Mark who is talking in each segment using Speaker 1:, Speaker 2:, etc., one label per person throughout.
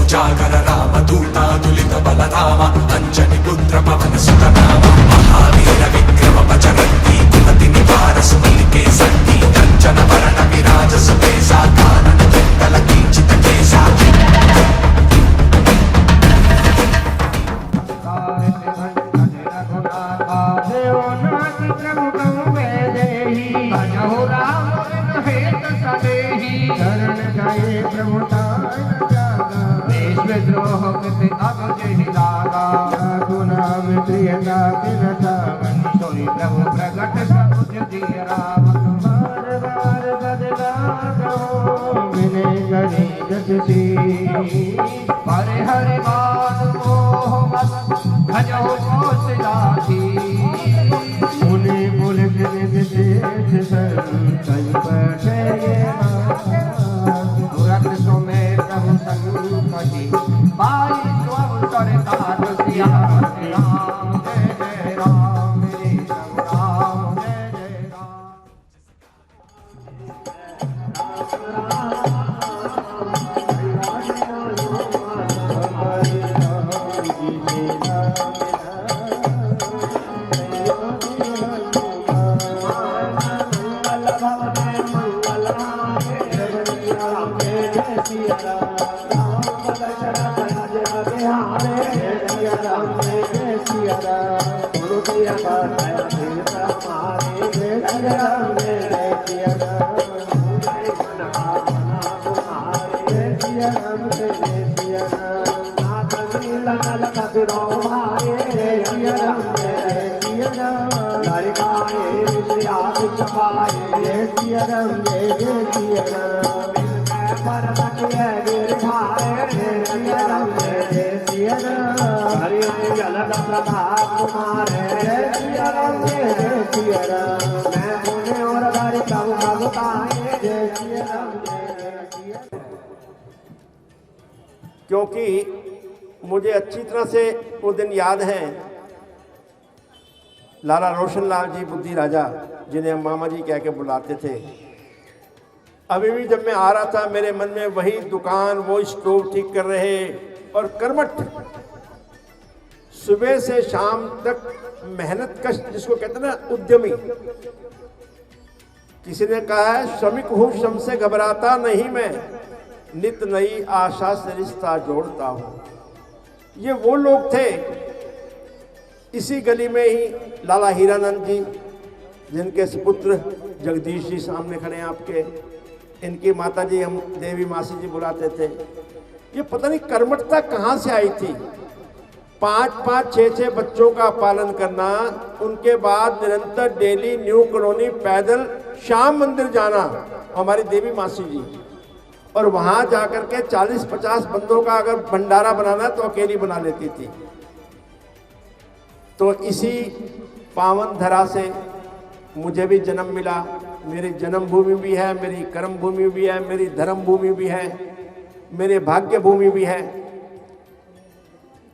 Speaker 1: उजागर राम दूतातुलित बलधाम अंजनी पुत्र पवन सुत नाम महावीर विक्रम बजरंगी कुमति निवार सुमलिके संगी कंचन वरण विराज सुबेसा कानन कुंडल किंचित केसा
Speaker 2: विद्रोह कृत अब जहि लागा गुनाम प्रियता दिन सावन सोई प्रभु प्रगट समुझ दिय राम बार बार बदला दो मिले गरी जससी हरे हरे मान मोह मत भजो कौशलासी मुनि पुलिस निदेश सर कई बैठे तुरंत तुम्हें प्रभु संकटी बाई स्वम करे तार सिया राम जय जय राम मेरे राम जय जय राम
Speaker 3: क्योंकि मुझे अच्छी तरह से वो दिन याद है। लाला रोशन लाल जी बुद्धि राजा, जिन्हें हम मामा जी कह के बुलाते थे, अभी भी जब मैं आ रहा था मेरे मन में वही दुकान, वो स्टोव ठीक कर रहे और कर्मठ सुबह से शाम तक मेहनत कश, जिसको कहते हैं ना उद्यमी। किसी ने कहा है श्रमिक हूं श्रम से घबराता नहीं मैं, नित नई आशा से रिश्ता जोड़ता हूं। ये वो लोग थे। इसी गली में ही लाला हीरानंद जी, जिनके सुपुत्र जगदीश जी सामने खड़े हैं आपके, इनकी माता जी हम देवी मासी जी बुलाते थे। ये पता नहीं कर्मठता कहाँ से आई थी। 5-5, 6-6 बच्चों का पालन करना, उनके बाद निरंतर डेली न्यू कॉलोनी पैदल श्याम मंदिर जाना, हमारी देवी मासी जी, और वहां जाकर के 40-50 बंदों का अगर भंडारा बनाना तो अकेली बना लेती थी। तो इसी पावन धरा से मुझे भी जन्म मिला। मेरी जन्म भूमि भी है, मेरी कर्म भूमि भी है, मेरी धर्म भूमि भी है, मेरे भाग्य भूमि भी है।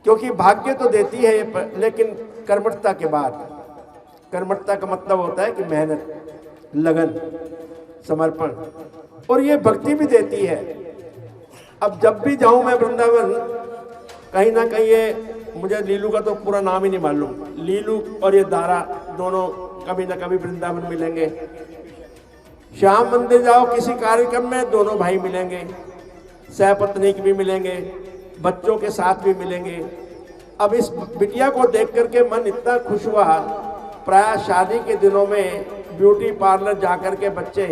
Speaker 3: क्योंकि भाग्य तो देती है, लेकिन कर्मठता के बाद, कर्मठता का मतलब होता है कि मेहनत, लगन, समर्पण, और ये भक्ति भी देती है। अब जब भी जाऊं मैं वृंदावन, कहीं ना कहीं ये, मुझे लीलू का तो पूरा नाम ही नहीं मालूम, लीलू और ये दारा दोनों कभी ना कभी वृंदावन मिलेंगे। श्याम मंदिर जाओ किसी कार्यक्रम में, दोनों भाई मिलेंगे, सहपत्नीक भी मिलेंगे, बच्चों के साथ भी मिलेंगे। अब इस बिटिया को देख करके मन इतना खुश हुआ। प्राय शादी के दिनों में ब्यूटी पार्लर जाकर के बच्चे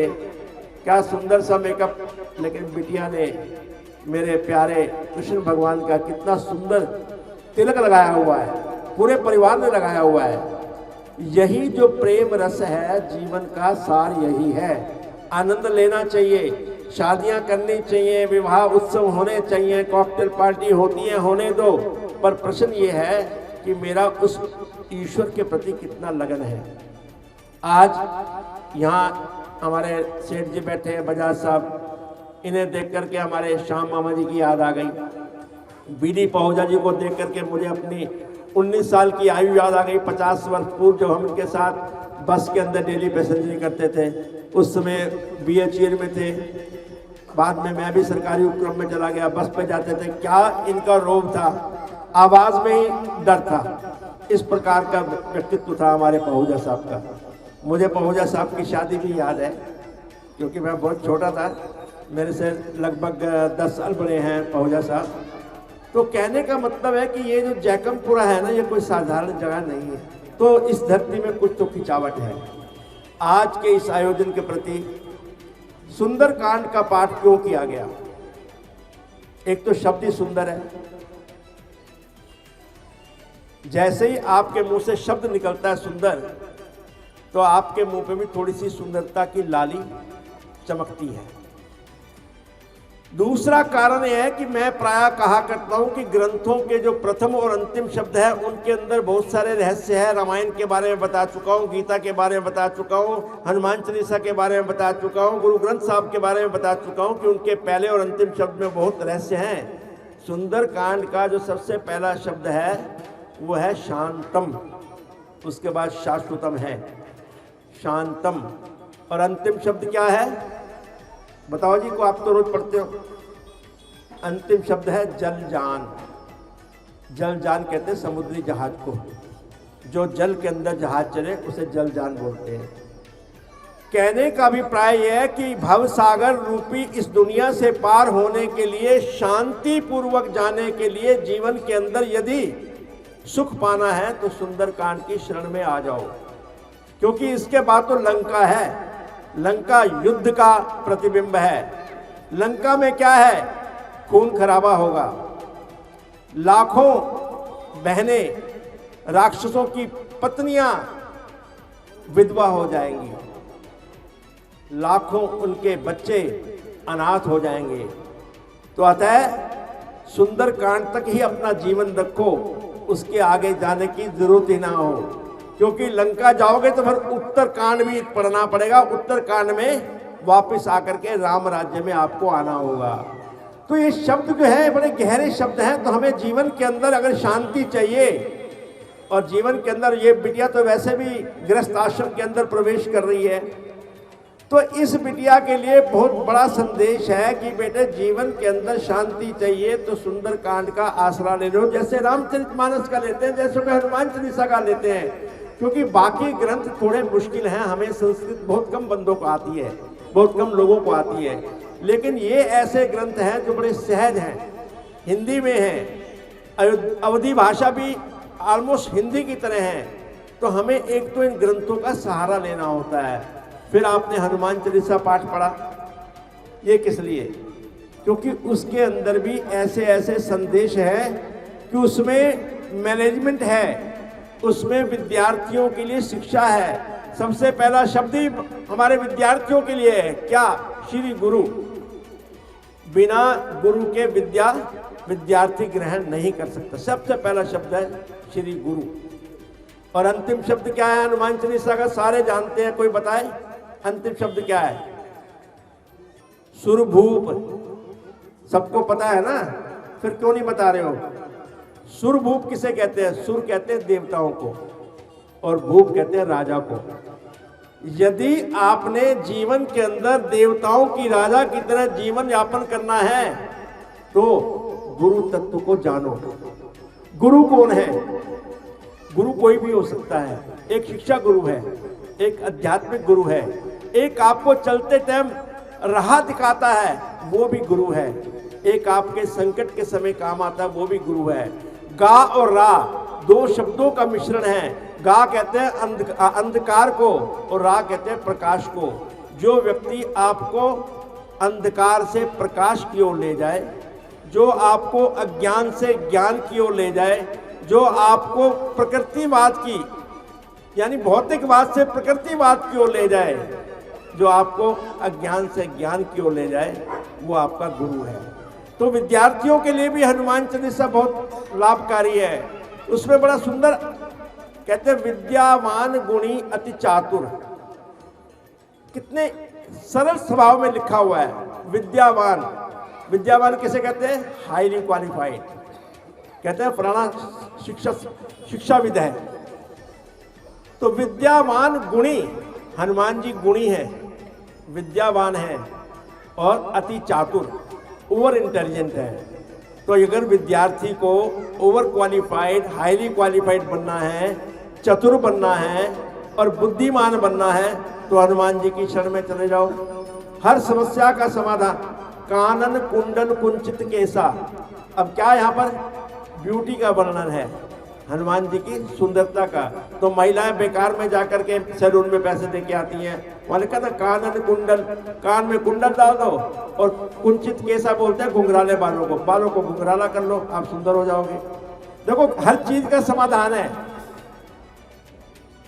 Speaker 3: क्या सुंदर सा मेकअप, लेकिन बिटिया ने, मेरे प्यारे कृष्ण भगवान का कितना सुंदर तिलक लगाया हुआ है, पूरे परिवार ने लगाया हुआ है। यही जो प्रेम रस है, जीवन का सार यही है। आनंद लेना चाहिए, शादियां करनी चाहिए, विवाह उत्सव होने चाहिए, कॉकटेल पार्टी होती है, होने दो। पर प्रश्न ये है कि मेरा उस ईश्वर के प्रति कितना लगन है। आज यहाँ हमारे सेठ जी बैठे हैं, बजाज साहब, इन्हें देख करके हमारे श्याम मामा जी की याद आ गई। बीडी पहुजा जी को देख करके मुझे अपनी 19 साल की आयु याद आ गई। 50 वर्ष पूर्व जब हम इनके साथ बस के अंदर डेली पैसेंजरी करते थे, उस समय BHEL में थे। बाद में मैं भी सरकारी उपक्रम में चला गया, बस पे जाते थे, क्या इनका रोब था, आवाज में ही डर था। इस प्रकार का व्यक्तित्व था हमारे पहूजा साहब का। मुझे पहूजा साहब की शादी भी याद है, क्योंकि मैं बहुत छोटा था, मेरे से लगभग 10 साल बड़े हैं पहूजा साहब। तो कहने का मतलब है कि ये जो जैकमपुरा है ना, ये कोई साधारण जगह नहीं है। तो इस धरती में कुछ तो खिंचावट है। आज के इस आयोजन के प्रति सुंदरकांड का पाठ क्यों किया गया? एक तो शब्द ही सुंदर है। जैसे ही आपके मुंह से शब्द निकलता है सुंदर, तो आपके मुंह पे भी थोड़ी सी सुंदरता की लाली चमकती है। दूसरा कारण यह है कि मैं प्रायः कहा करता हूं कि ग्रंथों के जो प्रथम और अंतिम शब्द है उनके अंदर बहुत सारे रहस्य है। रामायण के बारे में बता चुका हूं, गीता के बारे में बता चुका हूं, हनुमान चालीसा के बारे में बता चुका हूं, गुरु ग्रंथ साहब के बारे में बता चुका हूं कि उनके पहले और अंतिम शब्द में बहुत रहस्य हैं। सुंदरकांड का जो सबसे पहला शब्द है वो है शांतम, उसके बाद शाश्वतम है, शांतम। और अंतिम शब्द क्या है बताओ जी को, आप तो रोज पढ़ते हो। अंतिम शब्द है जलजान। जलजान कहते हैं समुद्री जहाज को, जो जल के अंदर जहाज चले उसे जलजान बोलते हैं। कहने का अभिप्राय यह है कि भवसागर रूपी इस दुनिया से पार होने के लिए, शांति पूर्वक जाने के लिए जीवन के अंदर यदि सुख पाना है तो सुंदरकांड की शरण में आ जाओ, क्योंकि इसके बाद तो लंका है। लंका युद्ध का प्रतिबिंब है। लंका में क्या है? खून खराबा होगा, लाखों बहनें, राक्षसों की पत्नियां विधवा हो जाएंगी, लाखों उनके बच्चे अनाथ हो जाएंगे। तो अतः सुंदरकांड तक ही अपना जीवन रखो, उसके आगे जाने की जरूरत ही ना हो, क्योंकि लंका जाओगे तो फिर उत्तरकांड भी पढ़ना पड़ेगा। उत्तरकांड में वापस आकर के राम राज्य में आपको आना होगा। तो ये शब्द जो है बड़े गहरे शब्द हैं। तो हमें जीवन के अंदर अगर शांति चाहिए, और जीवन के अंदर ये बिटिया तो वैसे भी गृहस्थ आश्रम के अंदर प्रवेश कर रही है, तो इस बिटिया के लिए बहुत बड़ा संदेश है कि बेटे जीवन के अंदर शांति चाहिए तो सुंदरकांड का आसरा ले लो, जैसे रामचरितमानस का लेते हैं, जैसे हनुमान चालीसा का लेते हैं। क्योंकि बाकी ग्रंथ थोड़े मुश्किल हैं, हमें संस्कृत बहुत कम बंदों को आती है, बहुत कम लोगों को आती है, लेकिन ये ऐसे ग्रंथ हैं जो बड़े सहज हैं, हिंदी में हैं, अवधी भाषा भी ऑलमोस्ट हिंदी की तरह है। तो हमें एक तो इन ग्रंथों का सहारा लेना होता है। फिर आपने हनुमान चालीसा पाठ पढ़ा, ये किस लिए? क्योंकि उसके अंदर भी ऐसे ऐसे संदेश हैं कि उसमें मैनेजमेंट है, उसमें विद्यार्थियों के लिए शिक्षा है। सबसे पहला शब्द ही हमारे विद्यार्थियों के लिए है, क्या? श्री गुरु। बिना गुरु के विद्या विद्यार्थी ग्रहण नहीं कर सकता। सबसे पहला शब्द है श्री गुरु। और अंतिम शब्द क्या है हनुमान चालीसा का? सारे जानते हैं, कोई बताए अंतिम शब्द क्या है? सुरभूप। सबको पता है ना, फिर क्यों नहीं बता रहे हो? सुरभूप किसे कहते हैं? सुर कहते हैं देवताओं को, और भूप कहते हैं राजा को। यदि आपने जीवन के अंदर देवताओं की राजा की तरह जीवन यापन करना है तो गुरु तत्व को जानो। गुरु कौन है? गुरु कोई भी हो सकता है। एक शिक्षा गुरु है, एक आध्यात्मिक गुरु है, एक आपको चलते टाइम राह दिखाता है, वो भी गुरु है, एक आपके संकट के समय काम आता है, वो भी गुरु है। गा और रा दो शब्दों का मिश्रण है। गा कहते हैं अंधकार को, और रा कहते हैं प्रकाश को। जो व्यक्ति आपको अंधकार से प्रकाश की ओर ले जाए, जो आपको अज्ञान से ज्ञान की ओर ले जाए, जो आपको प्रकृतिवाद की यानी भौतिकवाद से प्रकृतिवाद की ओर ले जाए, जो आपको अज्ञान से ज्ञान की ओर ले जाए, वो आपका गुरु है। तो विद्यार्थियों के लिए भी हनुमान चालीसा बहुत लाभकारी है। उसमें बड़ा सुंदर कहते हैं विद्यावान गुणी अति चातुर। कितने सरल स्वभाव में लिखा हुआ है विद्यावान। विद्यावान किसे कहते हैं? Highly qualified. कहते हैं फलाना शिक्षाविद है। तो विद्यावान गुणी, हनुमान जी गुणी हैं, विद्यावान हैं, और अति चातुर, ओवर इंटेलिजेंट है। तो अगर विद्यार्थी को ओवर क्वालिफाइड, हाईली क्वालिफाइड बनना है, चतुर बनना है और बुद्धिमान बनना है, तो हनुमान जी की शरण में चले जाओ। हर समस्या का समाधान। कानन कुंडल कुंचित केसा। अब क्या यहाँ पर ब्यूटी का वर्णन है, हनुमान जी की सुंदरता का। तो महिलाएं बेकार में जाकर के सैलून में पैसे दे के आती हैं, वहां लिखा था कानन कुंडल, कान में कुंडल डाल दो, और कुंचित केसा बोलते हैं घुंघराले बालों को घुंघराला कर लो, आप सुंदर हो जाओगे। देखो हर चीज का समाधान है।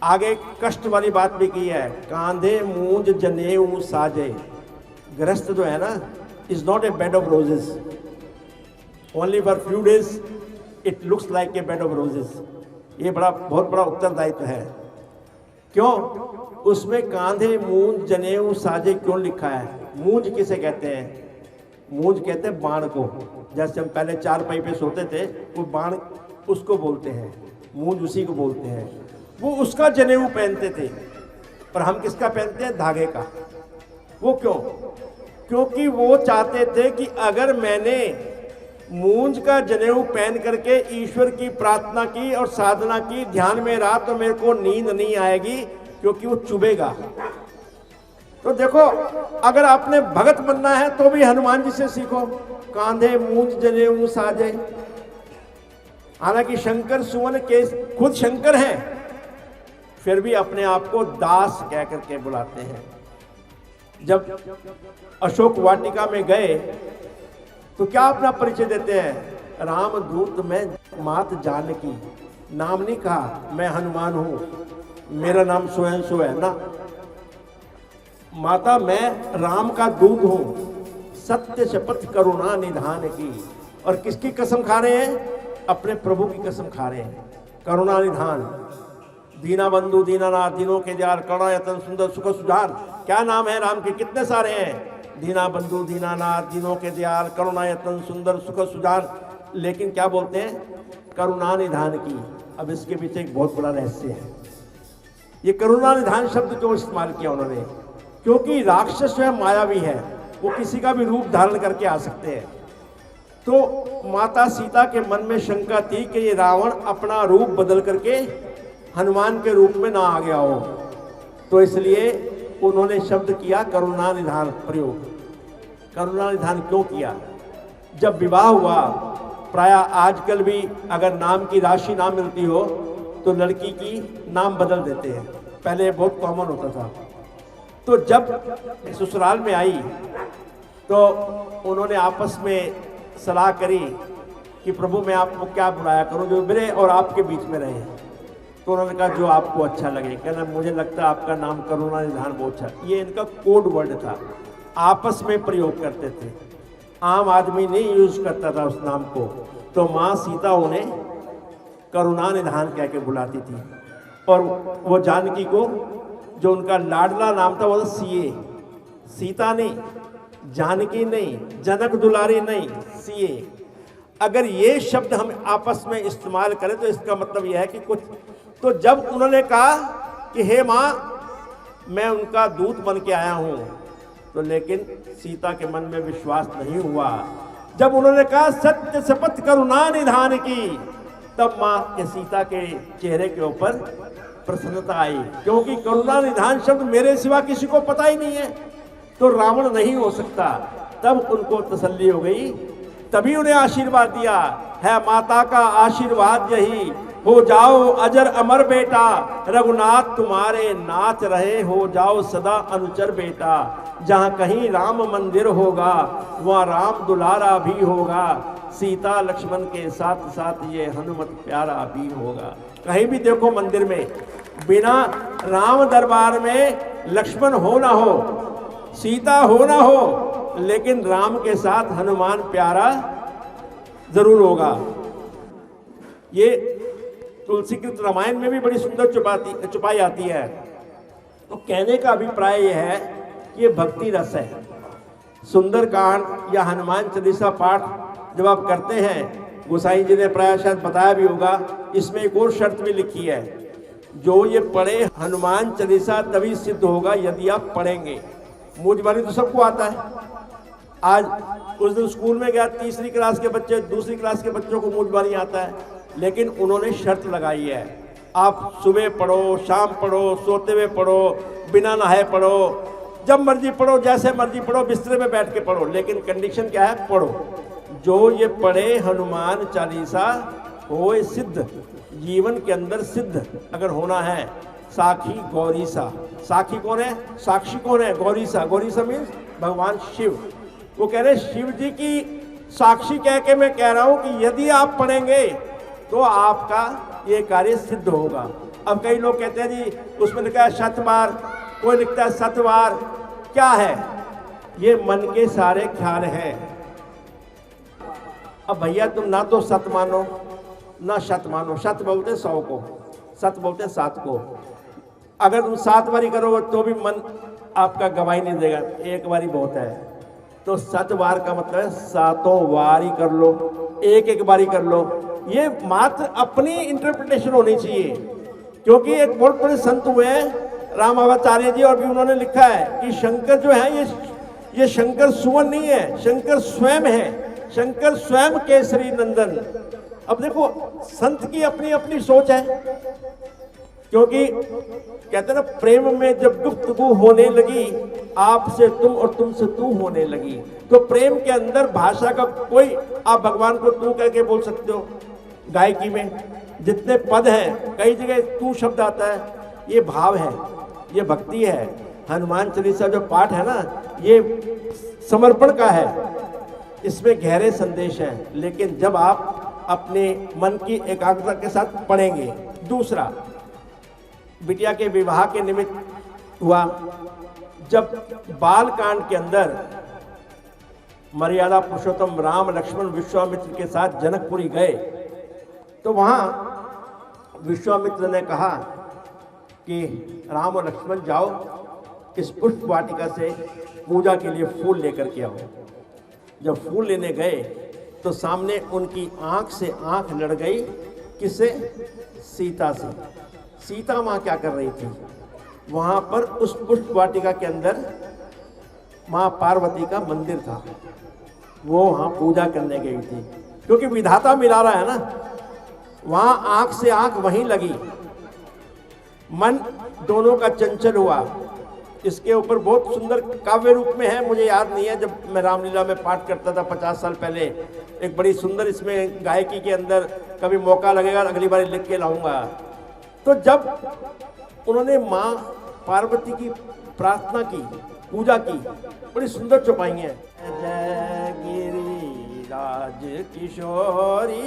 Speaker 3: आगे कष्ट वाली बात भी की है, कांधे मूंज जनेऊ साजे। ग्रस्त जो है ना, is not a bed of roses, only for few days it looks like a bed of roses. ये बहुत बड़ा उत्तरदायित्व है। क्यों? उसमें कांधे मूंज जनेऊ साजे क्यों लिखा है? मूंज किसे कहते हैं? मूंज कहते हैं बाण को। जैसे हम पहले चारपाई पे सोते थे, वो बाण उसको बोलते हैं, मूंज उसी को बोलते हैं। वो उसका जनेऊ पहनते थे, पर हम किसका पहनते हैं? धागे का। वो क्यों? क्योंकि वो चाहते थे कि अगर मैंने मूंज का जनेऊ पहन करके ईश्वर की प्रार्थना की और साधना की, ध्यान में रहा, तो मेरे को नींद नहीं आएगी, क्योंकि वो चुभेगा। तो देखो, अगर आपने भगत बनना है तो भी हनुमान जी से सीखो, कांधे मूंज जनेऊ साजे। हालांकि शंकर सुवन के खुद शंकर हैं, फिर भी अपने आप को दास कह करके बुलाते हैं। जब अशोक वाटिका में गए तो क्या अपना परिचय देते हैं? राम दूत में मात जानकी। नाम नहीं कहा मैं हनुमान हूं, मेरा नाम स्वयं सो है ना। माता मैं राम का दूत हूं, सत्य शपथ करुणा निधान की। और किसकी कसम खा रहे हैं? अपने प्रभु की कसम खा रहे हैं। करुणा निधान, दीना बंधु दीनानाथ, दिनों के दयाल, करुणा यतन सुंदर सुख सुधार। क्या नाम है राम के? कितने सारे हैं। दीना बंधु दीनानाथ, दिनों के दयाल, करुणा यतन सुंदर सुख सुधार। लेकिन क्या बोलते हैं? करुणा निधान की। अब इसके पीछे एक बहुत बड़ा रहस्य है। ये करुणा निधान शब्द क्यों इस्तेमाल किया उन्होंने? क्योंकि राक्षस जो है मायावी है, वो किसी का भी रूप धारण करके आ सकते हैं। तो माता सीता के मन में शंका थी कि ये रावण अपना रूप बदल करके हनुमान के रूप में ना आ गया हो, तो इसलिए उन्होंने शब्द किया करुणा निधान प्रयोग। करुणा निधान क्यों किया? जब विवाह हुआ, प्राय आजकल भी अगर नाम की राशि ना मिलती हो तो लड़की की नाम बदल देते हैं, पहले बहुत कॉमन होता था। तो जब ससुराल में आई तो उन्होंने आपस में सलाह करी कि प्रभु मैं आपको क्या बुलाया करूं जो मेरे और आपके बीच में रहे। तो उन्होंने कहा जो आपको अच्छा लगे। कहना मुझे लगता है आपका नाम करुणा निधान बहुत अच्छा। ये इनका कोड वर्ड था, आपस में प्रयोग करते थे, आम आदमी नहीं यूज करता था उस नाम को। तो माँ सीता उन्हें करुणा निधान कह के बुलाती थी। और वो जानकी को, जो उनका लाडला नाम था, वो था सीए। सीता नहीं, जानकी नहीं, जनक दुलारी नहीं, सीए। अगर ये शब्द हम आपस में इस्तेमाल करें तो इसका मतलब यह है कि कुछ। तो जब उन्होंने कहा कि हे माँ मैं उनका दूत बन के आया हूं, तो लेकिन सीता के मन में विश्वास नहीं हुआ। जब उन्होंने कहा सत्य शपथ करुणा निधान की, तब माँ के सीता के चेहरे के ऊपर प्रसन्नता आई, क्योंकि करुणा निधान शब्द मेरे सिवा किसी को पता ही नहीं है, तो रावण नहीं हो सकता। तब उनको तसल्ली हो गई, तभी उन्हें आशीर्वाद दिया है माता का आशीर्वाद यही, हो जाओ अजर अमर बेटा, रघुनाथ तुम्हारे नाच रहे, हो जाओ सदा अनुचर बेटा। जहाँ कहीं राम मंदिर होगा वहाँ राम दुलारा भी होगा, सीता लक्ष्मण के साथ साथ ये हनुमत प्यारा भी होगा। कहीं भी देखो मंदिर में, बिना राम दरबार में लक्ष्मण हो ना हो, सीता हो ना हो, लेकिन राम के साथ हनुमान प्यारा जरूर होगा। ये तुलसीकृत रामायण में भी बड़ी सुंदर छुपाई आती है। तो कहने का अभिप्राय यह है कि ये भक्ति रस है। सुंदरकांड या हनुमान चालीसा पाठ जब आप करते हैं, गोसाई जी ने प्राय शायद बताया भी होगा, इसमें एक और शर्त भी लिखी है, जो ये पढ़े हनुमान चालीसा तभी सिद्ध होगा यदि आप पढ़ेंगे। मूंज बानी तो सबको आता है, आज उस दिन स्कूल में गया, तीसरी क्लास के बच्चे, दूसरी क्लास के बच्चों को मूंजबानी आता है, लेकिन उन्होंने शर्त लगाई है, आप सुबह पढ़ो, शाम पढ़ो, सोते हुए पढ़ो, बिना नहाए पढ़ो, जब मर्जी पढ़ो, जैसे मर्जी पढ़ो, बिस्तरे में बैठ के पढ़ो, लेकिन कंडीशन क्या है, पढ़ो। जो ये पढ़े हनुमान चालीसा होए सिद्ध, जीवन के अंदर सिद्ध अगर होना है, साखी गौरीसा। साखी कौन है? साक्षी कौन है? गौरीसा। गौरीसा मीन्स भगवान शिव। वो कह रहे शिव जी की साक्षी कह के मैं कह रहा हूं कि यदि आप पढ़ेंगे तो आपका ये कार्य सिद्ध होगा। अब कई लोग कहते हैं जी उसमें लिखा है शतवार, कोई लिखता है सतवार, क्या है? ये मन के सारे ख्याल हैं। अब भैया तुम ना तो सत मानो ना शत मानो। शत बोलते 100 को, सत बोलते 7 को। अगर तुम 7 बारी करोगे तो भी मन आपका गवाही नहीं देगा, एक बारी बहुत है। तो 7 बार का मतलब है 7 बारी कर लो, एक बारी कर लो। ये मात्र अपनी इंटरप्रिटेशन होनी चाहिए, क्योंकि एक बहुत बड़े संत हुए हैं रामाचार्य जी, और भी उन्होंने लिखा है कि शंकर जो है ये शंकर सुवन नहीं है, शंकर स्वयं है, शंकर स्वयं केसरी नंदन। अब देखो संत की अपनी अपनी सोच है, क्योंकि कहते हैं ना प्रेम में जब गुफ्तगू होने लगी, आपसे तुम और तुमसे तू होने लगी। तो प्रेम के अंदर भाषा का कोई, आप भगवान को तू कह के बोल सकते हो। गायकी में जितने पद हैं कई जगह तू शब्द आता है, ये भाव है, ये भक्ति है। हनुमान चालीसा जो पाठ है ना, ये समर्पण का है, इसमें गहरे संदेश हैं। लेकिन जब आप अपने मन की एकाग्रता के साथ पढ़ेंगे। दूसरा, बिटिया के विवाह के निमित्त हुआ, जब बाल कांड के अंदर मर्यादा पुरुषोत्तम राम लक्ष्मण विश्वामित्र के साथ जनकपुरी गए, तो वहां विश्वामित्र ने कहा कि राम और लक्ष्मण जाओ इस पुष्प वाटिका से पूजा के लिए फूल लेकर के आओ। जब फूल लेने गए तो सामने उनकी आंख से आंख लड़ गई, किससे? सीता से। सीता माँ क्या कर रही थी? वहां पर उस पुष्प वाटिका के अंदर माँ पार्वती का मंदिर था, वो वहां पूजा करने गई थी, क्योंकि विधाता मिला रहा है ना। वहां आंख से आंख वहीं लगी, मन दोनों का चंचल हुआ। इसके ऊपर बहुत सुंदर काव्य रूप में है, मुझे याद नहीं है, जब मैं रामलीला में पाठ करता था 50 साल पहले, एक बड़ी सुंदर इसमें गायकी के अंदर, कभी मौका लगेगा अगली बार लिख के लाऊंगा। तो जब उन्होंने माँ पार्वती की प्रार्थना की, पूजा की, बड़ी सुंदर चौपाई है। जय गिरिराज किशोरी,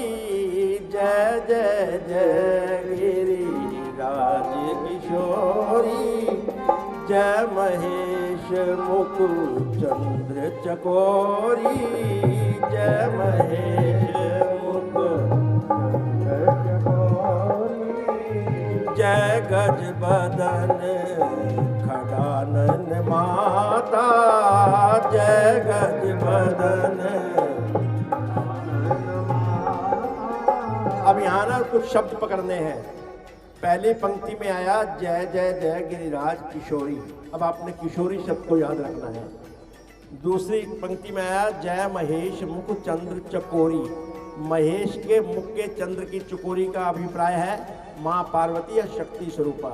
Speaker 3: जय जय जय गिरिराज किशोरी, जय महेश मुकुट चंद्र चकोरी, जय महेश मुकुट चंद्र चकोरी, जय गज बदन खड़ानन माता, जय गज बदन। अब यहाँ ना कुछ शब्द पकड़ने हैं। पहली पंक्ति में आया जय जय जय गिरिराज किशोरी, अब आपने किशोरी शब्द को याद रखना है। दूसरी पंक्ति में आया जय महेश मुख चंद्र चकोरी, महेश के मुख के चंद्र की चकोरी का अभिप्राय है माँ पार्वती या शक्ति स्वरूपा।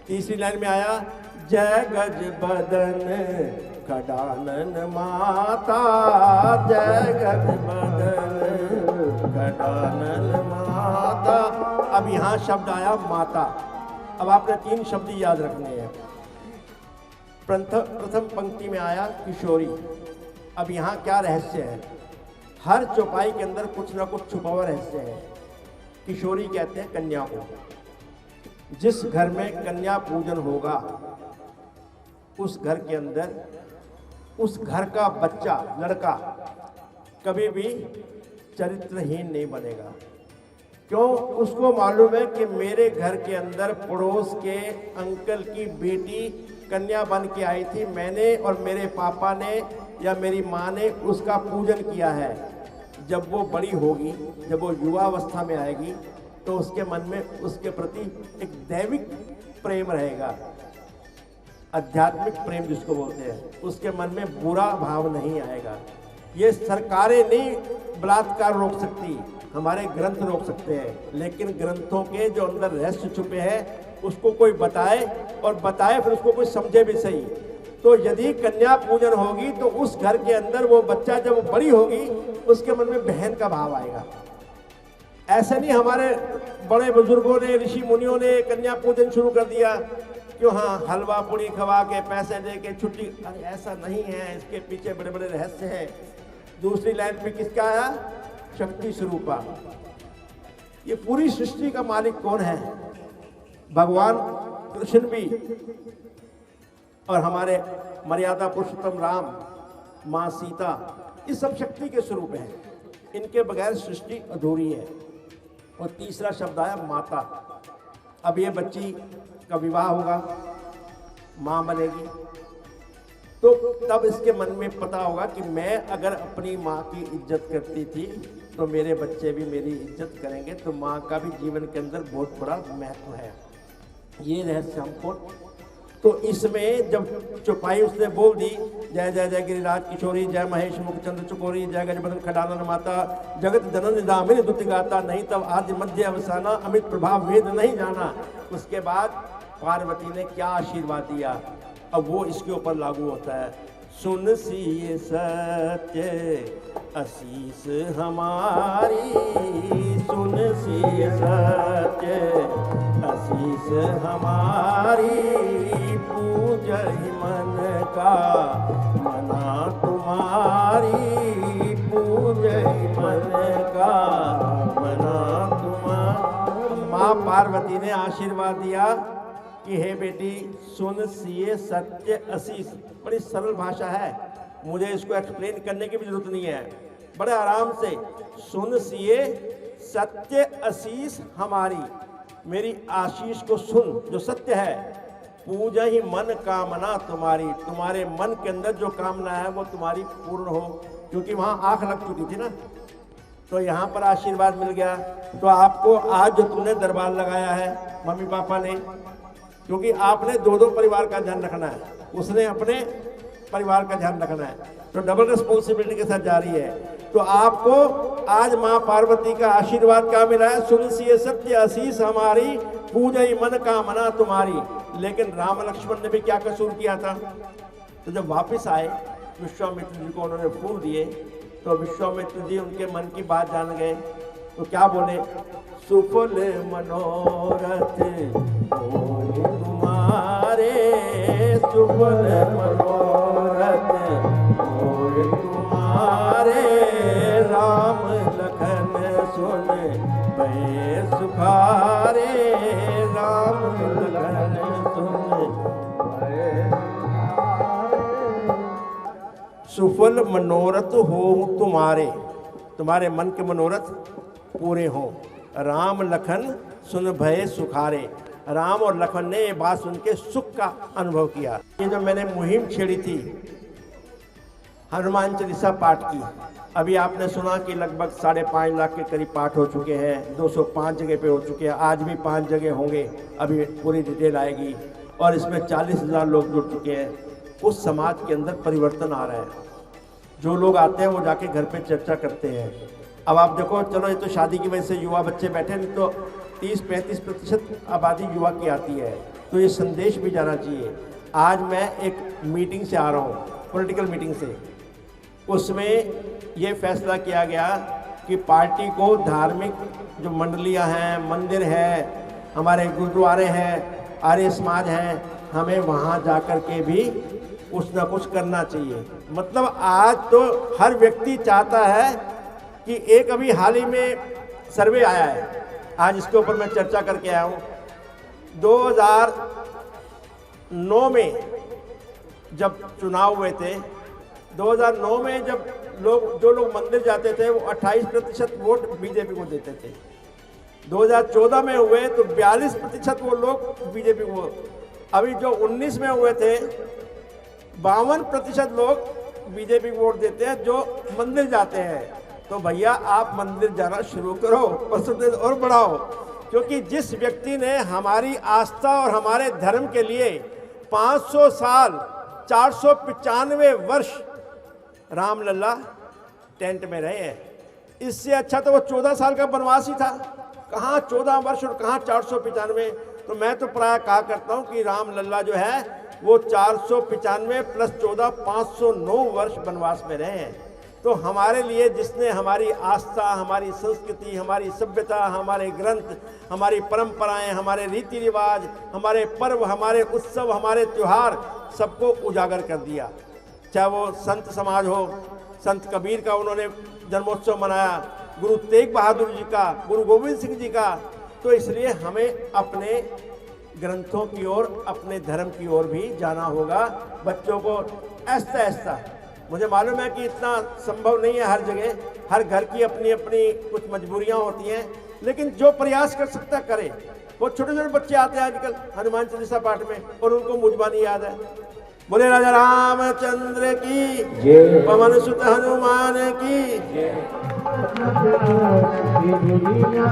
Speaker 3: तीसरी लाइन में आया जय गज बदन खड़ानन माता, जय गज बदन खड़ानन माता। अब यहाँ शब्द आया माता। अब आपने 3 शब्द याद रखने हैं। प्रथम पंक्ति में आया किशोरी। अब यहाँ क्या रहस्य है? हर चौपाई के अंदर कुछ ना कुछ छुपा हुआ रहस्य है। किशोरी कहते हैं कन्या को। जिस घर में कन्या पूजन होगा उस घर के अंदर उस घर का बच्चा, लड़का कभी भी चरित्रहीन नहीं बनेगा। क्यों? उसको मालूम है कि मेरे घर के अंदर पड़ोस के अंकल की बेटी कन्या बन के आई थी, मैंने और मेरे पापा ने या मेरी माँ ने उसका पूजन किया है। जब वो बड़ी होगी, जब वो युवा अवस्था में आएगी, तो उसके मन में उसके प्रति एक दैविक प्रेम रहेगा। आध्यात्मिक प्रेम जिसको बोलते हैं, उसके मन में बुरा भाव नहीं आएगा। ये सरकारें नहीं बलात्कार रोक सकती, हमारे ग्रंथ रोक सकते हैं, लेकिन ग्रंथों के जो अंदर रहस्य छुपे हैं उसको कोई बताए, और बताए फिर उसको कोई समझे भी सही। तो यदि कन्या पूजन होगी तो उस घर के अंदर वो बच्चा जब वो बड़ी होगी उसके मन में बहन का भाव आएगा। ऐसे नहीं हमारे बड़े बुजुर्गों ने, ऋषि मुनियों ने कन्या पूजन शुरू कर दिया, क्यों हाँ हलवा पूड़ी खवा के पैसे दे के छुट्टी। अरे ऐसा नहीं है, इसके पीछे बड़े बड़े रहस्य हैं। दूसरी लाइन में किसका आया? शक्ति स्वरूपा। ये पूरी सृष्टि का मालिक कौन है? भगवान कृष्ण भी, और हमारे मर्यादा पुरुषोत्तम राम, माँ सीता, ये सब शक्ति के स्वरूप हैं। इनके बगैर सृष्टि अधूरी है। और तीसरा शब्द आया माता। अब ये बच्ची का विवाह होगा, माँ बनेगी, तो तब इसके मन में पता होगा कि मैं अगर अपनी माँ की इज्जत करती थी तो मेरे बच्चे भी मेरी इज्जत करेंगे। तो माँ का भी जीवन के अंदर बहुत बड़ा महत्व है। ये रहस्य हमको, तो इसमें जब चौपाई उसने बोल दी, जय जय जय गिरिराज किशोरी, जय महेश मुखचंद्र चकोरी, जय गजबदन खडानन माता, जगत जनन दामिनी दुति गाता, नहीं तब आदि मध्य अवसाना, अमित प्रभाव वेद नहीं जाना। उसके बाद पार्वती ने क्या आशीर्वाद दिया, अब वो इसके ऊपर लागू होता है। सुन सी सत्य आशीष हमारी, सुन सी सत्य आशीष हमारी, पूजहि मन का मना तुम्हारी, पूजहि मन का मना तुम्हारी। माँ पार्वती ने आशीर्वाद दिया कि हे बेटी सुन सिए सत्य आशीष। बड़ी सरल भाषा है, मुझे इसको एक्सप्लेन करने की भी जरूरत नहीं है, बड़े आराम से। सुन सिए सत्य आशीष हमारी, मेरी आशीष को सुन जो सत्य है। पूजा ही मन कामना तुम्हारी, तुम्हारे मन के अंदर जो कामना है वो तुम्हारी पूर्ण हो। क्योंकि वहाँ आँख लग चुकी थी ना, तो यहाँ पर आशीर्वाद मिल गया। तो आपको आज जो तुमने दरबार लगाया है मम्मी पापा ने, क्योंकि आपने दो दो परिवार का ध्यान रखना है, उसने अपने परिवार का ध्यान रखना है, तो डबल रिस्पॉन्सिबिलिटी के साथ जा रही है। तो आपको आज माँ पार्वती का आशीर्वाद क्या मिला है? सुन सिए सत्य आशीष हमारी, पूजहि मन कामना तुम्हारी। लेकिन राम लक्ष्मण ने भी क्या कसूर किया था? तो जब वापस आए विश्वामित्र जी को उन्होंने फूल दिए, तो विश्वामित्र जी उनके मन की बात जान गए। तो क्या बोले? सुफल मनोरथ होय तुम्हारे, सुफल मनोरथ होय तुम्हारे, राम लखन सुन भय सुखारे, राम लखन सुन भय सुखारे। सुफल मनोरथ हो तुम्हारे, तुम्हारे मन के मनोरथ पूरे हों। राम लखन सुन भय सुखारे, राम और लखन ने ये बात सुन के सुख का अनुभव किया। ये जो मैंने मुहिम छेड़ी थी हनुमान चालीसा पाठ की, अभी आपने सुना कि लगभग 5.5 लाख के करीब पाठ हो चुके हैं, 205 जगह पे हो चुके हैं, आज भी 5 जगह होंगे, अभी पूरी डिटेल आएगी। और इसमें 40,000 लोग जुड़ चुके हैं। उस समाज के अंदर परिवर्तन आ रहा है। जो लोग आते हैं वो जाके घर पे चर्चा करते हैं। अब आप देखो, चलो ये तो शादी की वजह से युवा बच्चे बैठे, नहीं तो 30-35% आबादी युवा की आती है। तो ये संदेश भी जाना चाहिए। आज मैं एक मीटिंग से आ रहा हूँ, पॉलिटिकल मीटिंग से, उसमें ये फैसला किया गया कि पार्टी को धार्मिक जो मंडलियाँ हैं, मंदिर है, हमारे गुरुद्वारे हैं, आर्य समाज हैं, हमें वहाँ जा कर के भी कुछ ना कुछ करना चाहिए। मतलब आज तो हर व्यक्ति चाहता है कि एक अभी हाल ही में सर्वे आया है, आज इसके ऊपर मैं चर्चा करके आया हूँ। 2009 में जब चुनाव हुए थे, 2009 में जब जो लोग मंदिर जाते थे वो 28% वोट बीजेपी को देते थे। 2014 में हुए तो 42% वो लोग बीजेपी को। अभी जो 19 में हुए थे 52% लोग बीजेपी को वोट देते हैं जो मंदिर जाते हैं। तो भैया आप मंदिर जाना शुरू करो, परसेंटेज और बढ़ाओ। क्योंकि जिस व्यक्ति ने हमारी आस्था और हमारे धर्म के लिए 500 साल 495 वर्ष रामलला टेंट में रहे हैं। इससे अच्छा तो वो 14 साल का वनवास ही था। कहाँ 14 वर्ष और कहाँ 495। तो मैं तो प्राय कहा करता हूँ कि रामलला जो है वो 495 प्लस 14 509 वर्ष वनवास में रहे हैं। तो हमारे लिए जिसने हमारी आस्था, हमारी संस्कृति, हमारी सभ्यता, हमारे ग्रंथ, हमारी परंपराएं, हमारे रीति रिवाज, हमारे पर्व, हमारे उत्सव, हमारे त्यौहार सबको उजागर कर दिया। चाहे वो संत समाज हो, संत कबीर का उन्होंने जन्मोत्सव मनाया, गुरु तेग बहादुर जी का, गुरु गोविंद सिंह जी का। तो इसलिए हमें अपने ग्रंथों की ओर, अपने धर्म की ओर भी जाना होगा। बच्चों को ऐसा ऐसा, मुझे मालूम है कि इतना संभव नहीं है हर जगह, हर घर की अपनी अपनी कुछ मजबूरियां होती हैं, लेकिन जो प्रयास कर सकता करे। वो छोटे छोटे बच्चे आते हैं आजकल हनुमान चालीसा पाठ में और उनको मुजबानी याद है। बोले राजा रामचंद्र की जय, पवन सुत हनुमान की जय।
Speaker 2: दुनिया